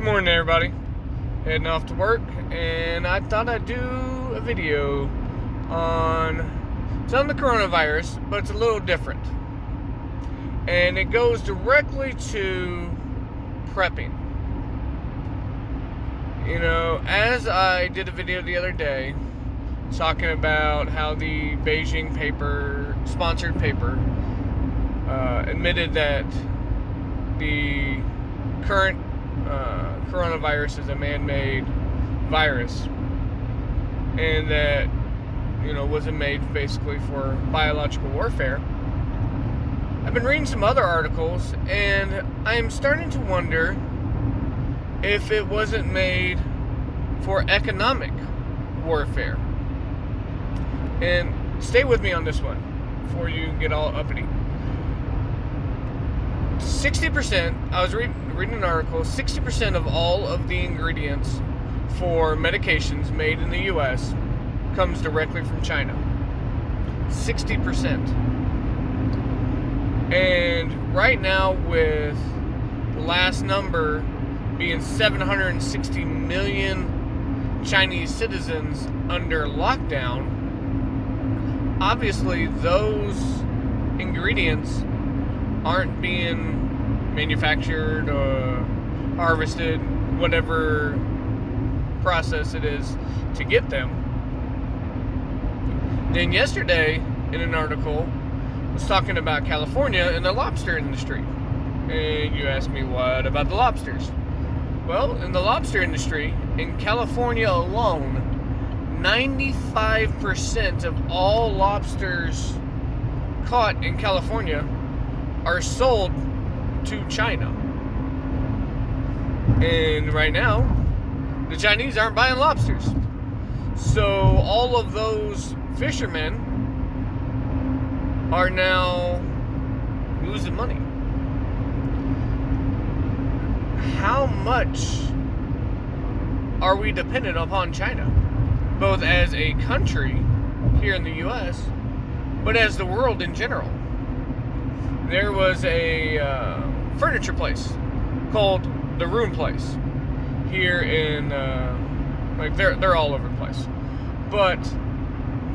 Good morning, everybody. Heading off to work, and I thought I'd do a video on some of the coronavirus, but it's a little different. And it goes directly to prepping. You know, as I did a video the other day talking about how the Beijing sponsored paper, admitted that the current coronavirus is a man-made virus, and that wasn't made basically for biological warfare. I've been reading some other articles, and I'm starting to wonder if it wasn't made for economic warfare. And stay with me on this one before you get all uppity. 60%, I was reading an article, 60% of all of the ingredients for medications made in the U.S. comes directly from China. 60%. And right now, with the last number being 760 million Chinese citizens under lockdown, obviously those ingredients aren't being manufactured or harvested, whatever process it is to get them. Then yesterday, in an article, I was talking about California and the lobster industry. And you asked me, what about the lobsters? Well, in the lobster industry, in California alone, 95% of all lobsters caught in California are sold to China. And right now, the Chinese aren't buying lobsters. So all of those fishermen are now losing money. How much are we dependent upon China? Both as a country here in the U.S., but as the world in general. There was a furniture place called the Room Place here in they're all over the place, but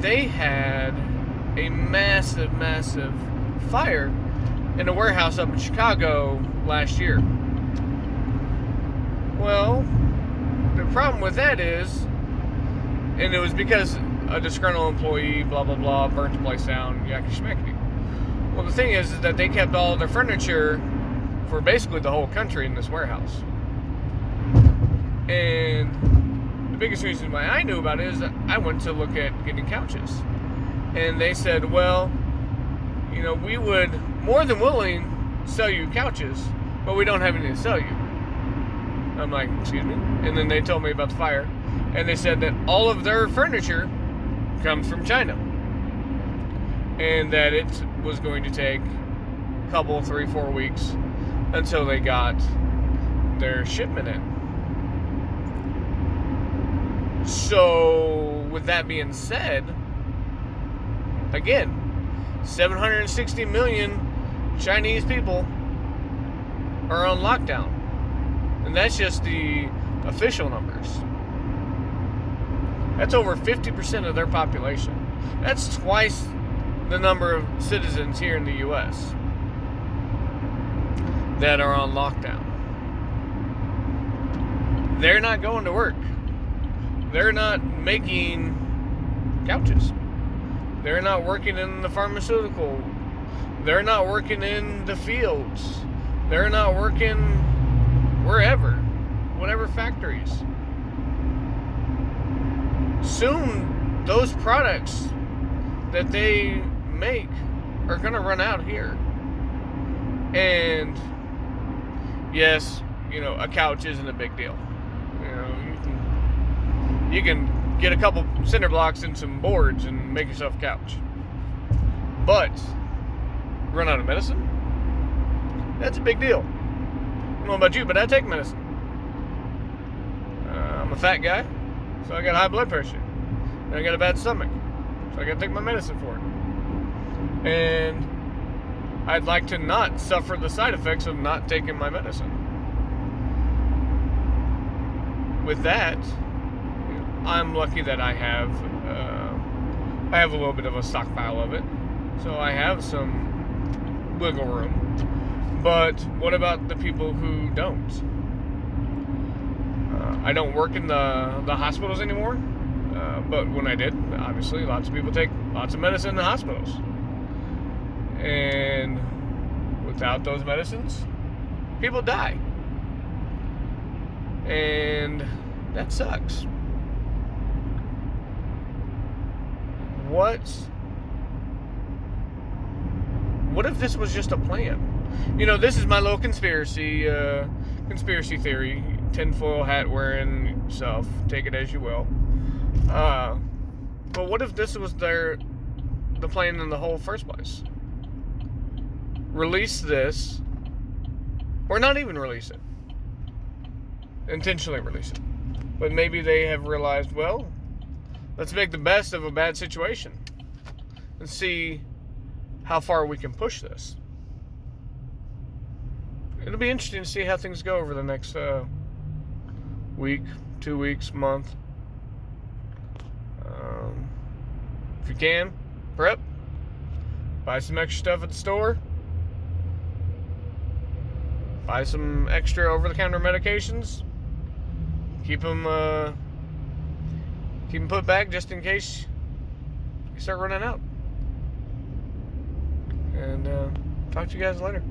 they had a massive fire in a warehouse up in Chicago last year. Well, the problem with that is, and it was because a disgruntled employee, blah blah blah, burnt the place down, yakety schmackety. Well, the thing is that they kept all their furniture for basically the whole country in this warehouse. And the biggest reason why I knew about it is that I went to look at getting couches. And they said, well, we would more than willing sell you couches, but we don't have any to sell you. I'm like, excuse me? And then they told me about the fire. And they said that all of their furniture comes from China. And that it was going to take a couple, 3-4 weeks until they got their shipment in. So, with that being said, again, 760 million Chinese people are on lockdown. And that's just the official numbers. That's over 50% of their population. That's twice the number of citizens here in the U.S. that are on lockdown. They're not going to work. They're not making couches. They're not working in the pharmaceutical. They're not working in the fields. They're not working wherever, whatever factories. Soon, those products that they make are going to run out here. And yes, a couch isn't a big deal. You can get a couple cinder blocks and some boards and make yourself a couch. But run out of medicine? That's a big deal. I don't know about you, but I take medicine. I'm a fat guy, so I got high blood pressure. And I got a bad stomach, so I got to take my medicine for it. And I'd like to not suffer the side effects of not taking my medicine. with that, I'm lucky that I have a little bit of a stockpile of it, so I have some wiggle room. But what about the people who don't? I don't work in the hospitals anymore, but when I did, obviously, lots of people take lots of medicine in the hospitals. And without those medicines, people die. And that sucks. What if this was just a plan? This is my little conspiracy theory, tinfoil hat wearing self, take it as you will. But what if this was the plan in the whole first place? Release this, or not even release it. Intentionally release it. But maybe they have realized, well, let's make the best of a bad situation and see how far we can push this. It'll be interesting to see how things go over the next week, 2 weeks, month. If you can, prep. Buy some extra stuff at the store. Buy some extra over-the-counter medications. Keep them put back just in case you start running out. And talk to you guys later.